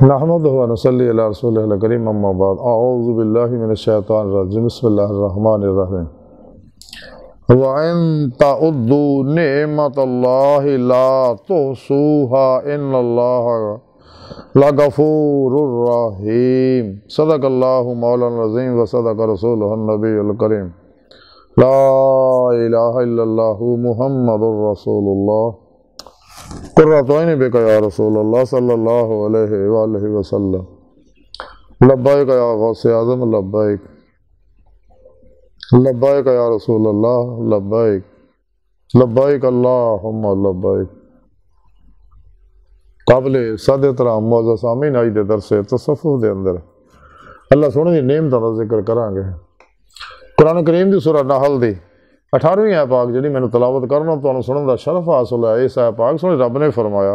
نحمدہ و نصلی علی رسولہ الکریم اما بعد اعوذ باللہ من الشیطان الرجیم بسم اللہ الرحمن الرحیم وَإِن تَعُدُّوا نِعْمَةَ اللَّهِ لَا تُحْصُوهَا إِنَّ اللَّهَ لَغَفُورٌ رَحِيمٌ صدق اللہ مولانا العظیم و صدق رسولہ النبی الکریم لا الہ الا اللہ محمد رسول اللہ قرۃ عین بک یا رسول اللہ صلی اللہ علیہ وآلہ وسلم لبیک یا غوث اعظم لبیک لبیک یا رسول اللہ لبیک لبیک اللہم لبیک۔ قابل صد احترام معزز سامعین آج دے درس تصوف دے اندر اللہ سونے دی نعمتاں دا ذکر کران گے۔ قرآن کریم دی سورہ نحل دی 18ویں آیت پاک جڑی میں تلاوت کرنا تو سنن دا شرف حاصل ہے۔ اس آیت پاک سونے رب نے فرمایا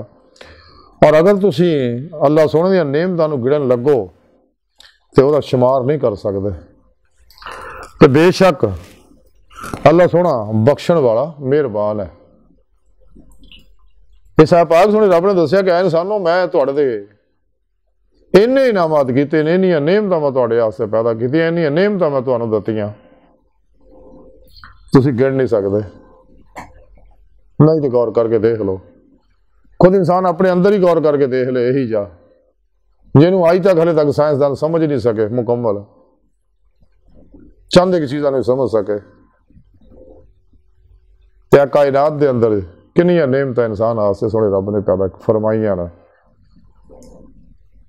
اور اگر تسی اللہ سونے دی نعمتاں نو گڑن لگو تے او دا شمار نہیں کر سکدے تے بے شک اللہ سونا بخشن والا مہربان ہے۔ اس آیت پاک سونے رب نے دسیا کہ اے انسانوں میں تواڈے تے اینے انعامات کیتے نے، انیاں نعمتاں میں تواڈے واسطے پیدا کیتیاں، انیاں نعمتاں میں تانوں دتیاں تسی گڑ نہیں سکتے۔ نہیں تو غور کر کے دیکھ لو، خود انسان اپنے اندر ہی غور کر کے دیکھ لے، یہی جا جنہوں آج تک ہلے تک سائنسدان سمجھ نہیں سکے مکمل، چند ایک چیزاں نہیں سمجھ سکے تے کائنات دے اندر کنیاں نعمتاں انسان واسطے سونے رب نے پیدا فرمائیاں نا۔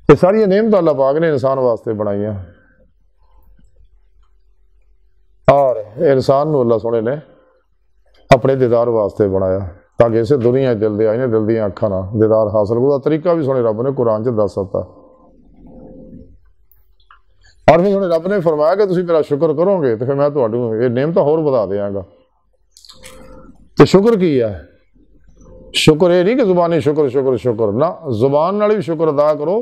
یہ ساری نعمتاں اللہ پاک نے انسان واسطے بنائیاں اور انسان نو اللہ سونے نے اپنے دیدار واسطے بنایا تاکہ اسے دنیا دل دے آئینے دل دیاں اکھاں نہ دیدار حاصل کرو۔ طریقہ بھی سونے رب نے قرآن چ دس سکتا اور پھر سونے رب نے فرمایا کہ تسی میرا شکر کرو گے تو پھر میں تہاڈوں یہ نعمتاں ہور بتا دیاں گا۔ تو شکر کی ہے؟ شکر یہ نہیں کہ زبانی شکر شکر شکر نہ، زبان نال بھی شکر ادا کرو،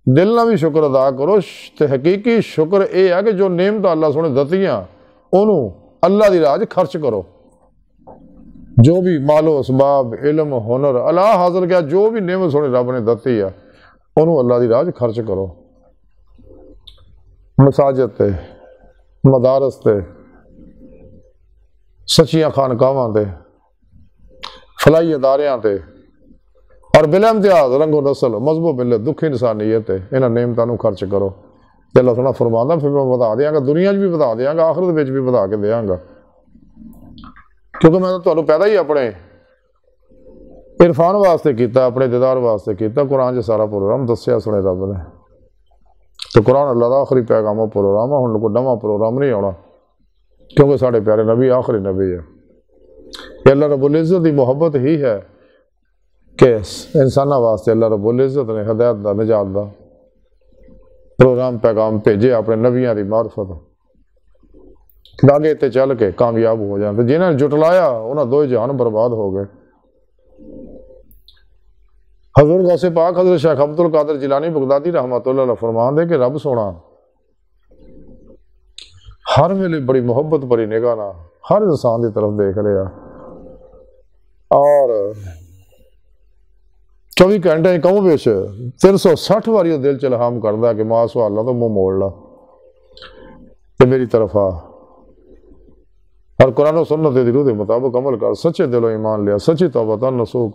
دل نال بھی شکر ادا کرو۔ تے حقیقی شکر یہ ہے کہ جو نعمتاں اللہ سونے دتیاں انہوں اللہ دی راہ خرچ کرو۔ جو بھی مال و اسباب علم ہنر اللہ حاصل کیا، جو بھی نعمت سونے رب نے دتی ہے انہوں اللہ دی راہ خرچ کرو۔ مساجد تے، مدارس تے، سچیاں خانقاہاں تے، فلاحی اداریاں تے اور بلا امتیاز رنگ و نسل مذہب و ملت دکھ انسانیت تے انہاں نعمتاں نو خرچ کرو۔ تے اللہ سونا فرماندا پھر میں بتا دیاں گا، دنیا بھی بتا دیاں گا، آخرت وچ بھی بتا کے دیاں گا، کیونکہ میں تانوں پیدا ہی اپنے عرفان واسطے کیتا، اپنے دیدار واسطے کیتا۔ قرآن چ سارا پروگرام دسیا سنے رب نے۔ تو قرآن اللہ دا آخری پیغام و پروگرام ہے، ہن کوئی نواں پروگرام نہیں آنا کیونکہ ساڈے پیارے نبی آخری نبی ہے۔ یہ اللہ رب العزت دی محبت ہی ہے کہ انساناں واسطے اللہ رب العزت نے ہدایت دا نجات دا پروگرام پیغام بھیجے اپنے نبیاں دی معرفت آگے تے چل کے کامیاب ہو جائیں۔ تو جنہاں نے جھٹلایا انہاں دو جہان برباد ہو گئے۔ حضور غوث پاک حضرت شیخ عبد القادر جیلانی بغدادی رحمۃ اللہ علیہ فرمان دے کہ رب سونا ہر ویلے بڑی محبت بڑی نگاہ نہ ہر انسان دی طرف دیکھ رہا اور 24 گھنٹے کہوں بیش 360 واری وہ دل چلہام کردا کہ ماں سو اللہ تو منہ موڑ لا تے میری طرف آ اور قرآن و سنت دی روح دے مطابق عمل کر، سچے دل و ایمان لیا، سچی توبہ نسوک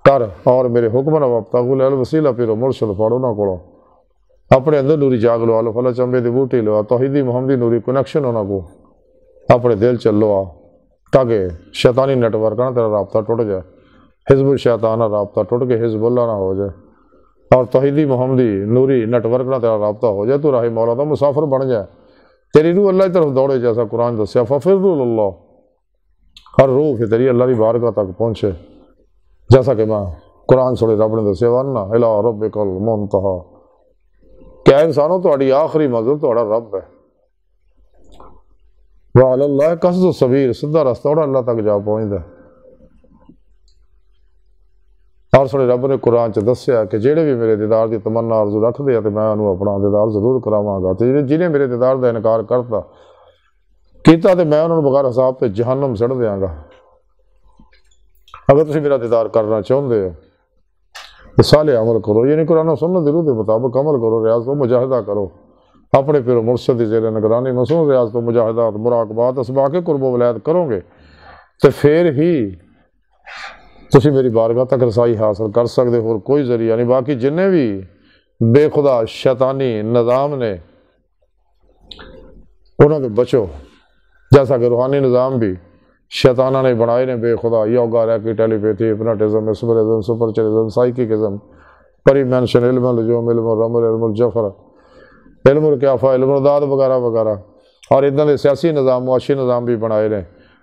کر اور میرے حکم نہ وابطہ الوسیلہ پیرو مرشد پڑھو نہ کڑو اپنے اندر نوری جاگ لو آلو فلا چمبے دی بوٹی لو توحیدی محمدی نوری کنیکشن ہونا کو اپنے دل چلو آ تاکہ شیطانی نیٹ ورک نہ تیرا رابطہ ٹوٹ جائے، حزب الشیطان رابطہ ٹوٹ کے حزب اللہ نہ ہو جائے اور توحیدی محمدی نوری نیٹ ورک نہ تیرا رابطہ ہو جائے، تو راہ مولا دا مسافر بن جائے، تیری روح اللہ کی طرف دوڑے جیسا قرآن دسیا ففروا اللہ، ہر روح پھر تیری اللہ کی بارگاہ تک پہنچے جیسا کہ میں قرآن سوڑے رب نے دسیا وَأَنَّ إِلَىٰ رَبِّكَ الْمُنْتَهَىٰ کہ انسانوں تہاڈی آخری منزل تہاڈا رب ہے۔ وَعَلَى اللَّهِ قَصْدُ السَّبِيلِ سیدھا رستہ اللہ تک جا پہنچدا ہے۔ اور سوڑے رب نے قرآن چ دسیا کہ جہڑے بھی میرے دیدار دی تمنا آرزو رکھ دے تے میں انہوں اپنا دیدار ضرور کراواں گا، تے جنہیں میرے دیدار دا انکار کرتا کیتا تے میں انہوں بغیر حساب تے جہنم سڑ دیاں گا۔ اگر تسی میرا دیدار کرنا چاہتے ہو تو صالح عمل کرو، یعنی قرآن و سنت درود کے مطابق عمل کرو، ریاضت و مجاہدہ کرو، اپنے پیر و مرشد دی زیر نگرانی مصنوع ریاضت و مجاہدات مراقبات اسباق قرب و ولایت کرو گے تو پھر ہی تسی میری بارگاہ تک رسائی حاصل کر سکتے ہو، اور کوئی ذریعہ نہیں۔ باقی جنہیں بھی بے خدا شیطانی نظام نے انہوں نے بچو، جیسا کہ روحانی نظام بھی شیطانہ نے بنائے نے بے خدا، یوگا ریکی ٹیلی پیتھی ہپناٹزم مسمرزم سپرچرزم سائیکیکزم پری مینشن علم النجوم علم الرمل علم الجفر علم القیافہ علم الداد وغیرہ وغیرہ، اور ادھر کے سیاسی نظام معاشی نظام بھی بنائے نے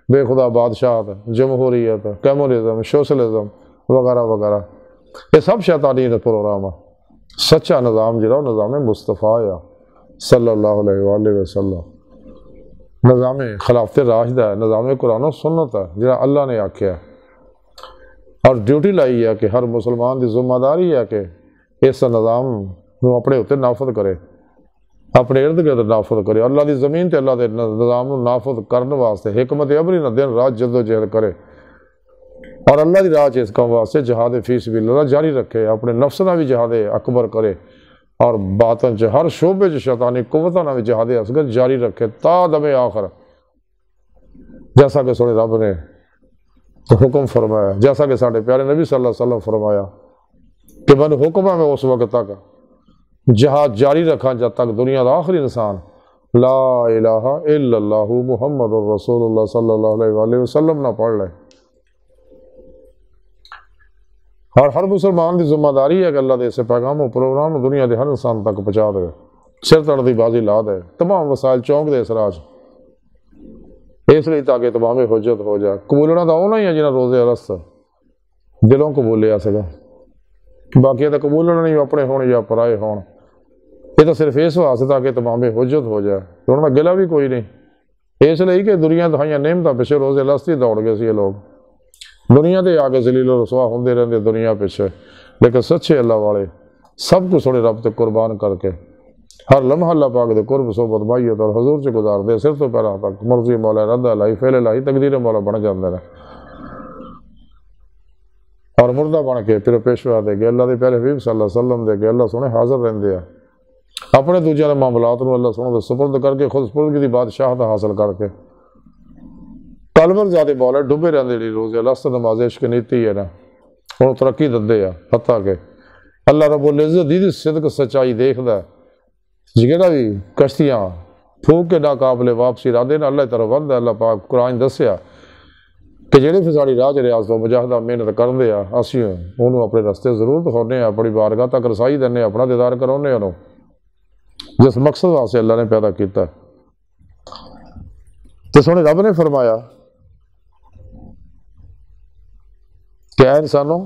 بے خدا، بادشاہت جمہوریت کمیونزم سوشلزم وغیرہ وغیرہ، یہ سب شیطانی پروگرام ہے۔ سچا نظام جڑا نظام مصطفیٰ ہے صلی اللہ علیہ وآلہ وسلم، نظام خلافت راشدہ ہے، نظام قرآن و سنت ہے جڑا اللہ نے آکھیا ہے، اور ڈیوٹی لائی ہے کہ ہر مسلمان دی ذمہ داری ہے کہ اس نظام نو اپنے اتنے نافذ کرے، اپنے ارد گرد نافذ کرے، اللہ دی زمین تے اللہ دے نظام نو نافذ کرنے واسطے حکمت عملی نہ دن رات جد و جہد کرے، اور اللہ دی راہ اس کام واسطے جہاد فی سبیل اللہ جاری رکھے، اپنے نفس نہ بھی جہاد اکبر کرے، اور باطن ہر شعبے شیطانی قوتوں نہ بھی جہاد اصغر جاری رکھے تا دم آخر، جیسا کہ سونے رب نے حکم فرمایا، جیسا کہ ساڑھے پیارے نبی صلی اللہ علیہ وسلم فرمایا کہ من حکم ہے میں اس وقت تک جہاد جاری رکھا جب تک دنیا کا آخری انسان لا الہ الا اللہ محمد الرسول اللہ صلی اللہ علیہ وآلہ وسلم نہ پڑھ لے۔ اور ہر مسلمان دی ذمہ داری ہے کہ اللہ دے اسے پیغام و پروگرام دنیا دے ہر انسان تک پہنچا دے، سر تڑ دی بازی لا دے، تمام وسائل چونک دے اس راج، اس لیے تاکہ تمام حجت ہو جائے۔ قبولنا تو ہونا ہی ہے جنہیں روزے ارست دلوں کو بولیا سکا، باقی تو قبولنا نہیں اپنے ہون یا پرائے ہون، یہ تو صرف اس واسطے تاکہ تمام حجت ہو جائے، انہوں نے گلا بھی کوئی نہیں، اس لیے کہ دنیا دہائیاں نعمتاں پیچھے روزے لستی دوڑ گئے سی یہ لوگ، دنیا دے آگے ذلیل و رسوا ہوندے رہندے دنیا پیچھے، لیکن سچے اللہ والے سب کو سونے رب تے قربان کر کے ہر لمحہ اللہ پاک دے قرب صحبت مائیت اور حضور سے گزار دے، سر تو پیروں تک مرضی مولا ارادہ الہی فعل الہی تقدیر مولا بن جاندے نے، اور مردہ بن کے پھر پیشوا دے گئے اللہ دے پیارے حبیب صلی اللہ علیہ وسلم دے گئے اللہ سونے حاضر رہندے ہیں، اپنے دوجہ معاملات نو اللہ سونے دے سپرد کر کے خود سپردگی دی بادشاہت حاصل کر کے کالور زیادہ مولا ڈبے رہندے لی روزے لست نماز عشق نیتی ہے نا، انہوں ترقی دندے ہیں، حتیٰ کہ اللہ رب العزت دی صدق سچائی دیکھ دا جگڑا بھی کشتیاں پھوک کے ناقابل واپسی رادے نا اللہ طرف ود ہے۔ اللہ پاک قرآن دسیا کہ جڑے پھر ساڑی راج ریاضت و مجاہدہ محنت کرنے ہیں اسی انہوں اپنے رستے ضرور دکھانے ہیں، اپنی بارگاہ تک رسائی دینے، اپنا دیدار کرانے انہوں جس مقصد واسطے اللہ نے پیدا کیتا ہے۔ تو سونے رب نے فرمایا کہ اے انسانوں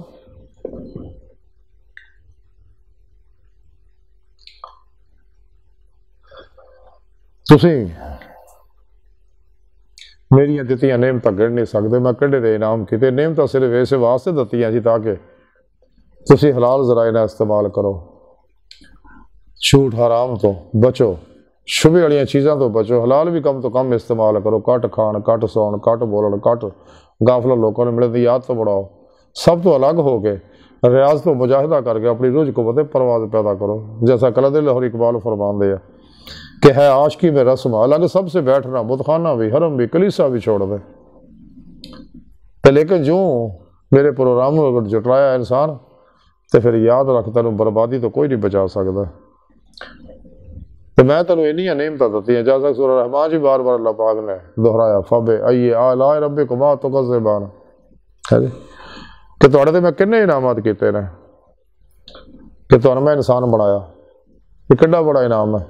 تسی میری دتیاں نعمتاں گڑ نہیں سکتے، میں کڈے دے انعام کیتے، نعمتاں صرف ایسے واسطے دتیاں جی تاکہ تسی حلال ذرائع نہ استعمال کرو، جھوٹ حرام تو بچو، شبے والی چیزاں تو بچو، حلال بھی کم تو کم استعمال کرو، کٹ کھان کٹ سون کٹ بولن کٹ غافل لوگوں نے ملے دی یاد تو بڑھاؤ، سب تو الگ ہو کے ریاضت و مجاہدہ کر کے اپنی روح قوت پرواز پیدا کرو، جیسا کلند لاہور اقبال فرمان دے کہ ہے عاشقی میں رسم الگ سب سے بیٹھنا، بتخانہ بھی حرم بھی کلیسا بھی چھوڑ دے، تو لیکن جو میرے پروگرام میں اگر جٹلایا انسان تو پھر یاد رکھ تینوں بربادی تو کوئی نہیں بچا سکتا، تو میں تینوں انہی نعمتاں دتی ہیں، جیسا سورہ رحمان جی بار بار اللہ پاک نے دہرایا فَبِأَيِّ آلَاءِ رَبِّكُمَا تُكَذِّبَانِ، کہ تھوڑے تے میں کنے انعامات کیتے ہیں کہ تھوڑا میں انسان بنایا، یہ کڈا بڑا انعام ہے،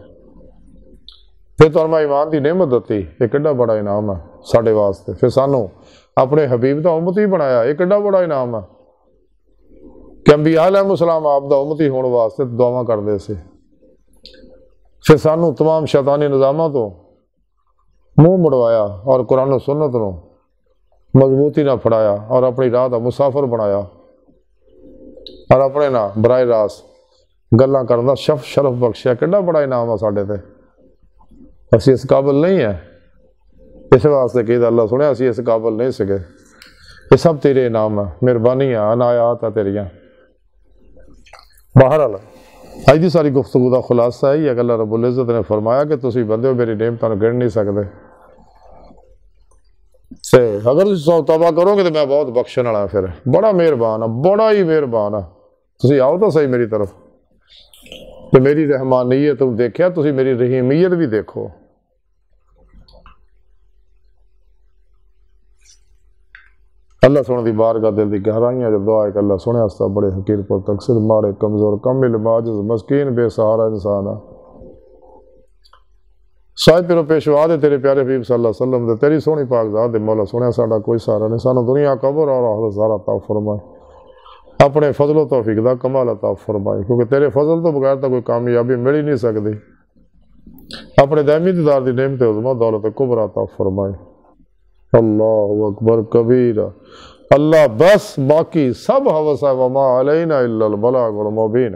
پھر تھوڑا میں ایمان دی نعمت دتی، یہ کڈا بڑا انعام ہے ساڈے واسطے، پھر سانوں اپنے حبیب دا امتی بنایا، یہ کڈا بڑا انعام ہے کہ انبیاء علیہ السلام آپ دا امتی ہونے واسطے دعاواں کردے سے، پھر سانوں تمام شیطانی نظاموں تو منہ مڑوایا اور قرآن و سنت نو مضبوطی نہ پھڑایا اور اپنی راہ دا مسافر بنایا، اور اپنے نہ براہ راست گلاں کرنا شرف بخشیا، کڈا بڑا انعام ہے ساڈے تے، اسی اس قابل نہیں ہے، اس واسطے کہ اللہ سنے اسی اس قابل نہیں سکے، یہ سب تیرے انعام ہے، مہربانی ہے، عنایات ہے تیریاں، بہرحال اج دی ساری گفتگو کا خلاصہ ہے کہ اللہ رب العزت نے فرمایا کہ تسی بندے ہو میری نعمتوں گن نہیں سکتے، اگر تسی توبہ کرو گے تو میں بہت بخشن والا، پھر بڑا مہربان ہاں، بڑا ہی مہربان ہاں۔ تسی آؤ تو صحیح میری طرف، تو میری رحمانیت دیکھیا، تسی میری رحیمیت بھی دیکھو۔ اللہ سونے دی بارگاہ دل دی گہرائیاں جو دعا ہے کہ اللہ سونے واسطہ بڑے حقیر پر تقصیر، ماڑے کمزور کمل معجز مسکین بے سہارا انسان ہے، صاحب پیرو پیشوا دے تیرے پیارے حبیب صلی اللہ علیہ وسلم دے، تیری سونی پاک ذات دے مولا سونے ساڈا کوئی سہارا نہیں، سانو دنیا قبر اور آخرت سارا عطا فرمائے، اپنے فضل و توفیق دا کمال عطا فرمائے، کیونکہ تیرے فضل تو بغیر تو کوئی کامیابی مل ہی نہیں سکتی، اپنے دائمی دیدار دی نعمت عظمہ دولت کبریٰ عطا فرمائے۔ اللہ اکبر کبیرہ، اللہ بس، باقی سب حوث ہے، وما علینا الا البلاغ المبین۔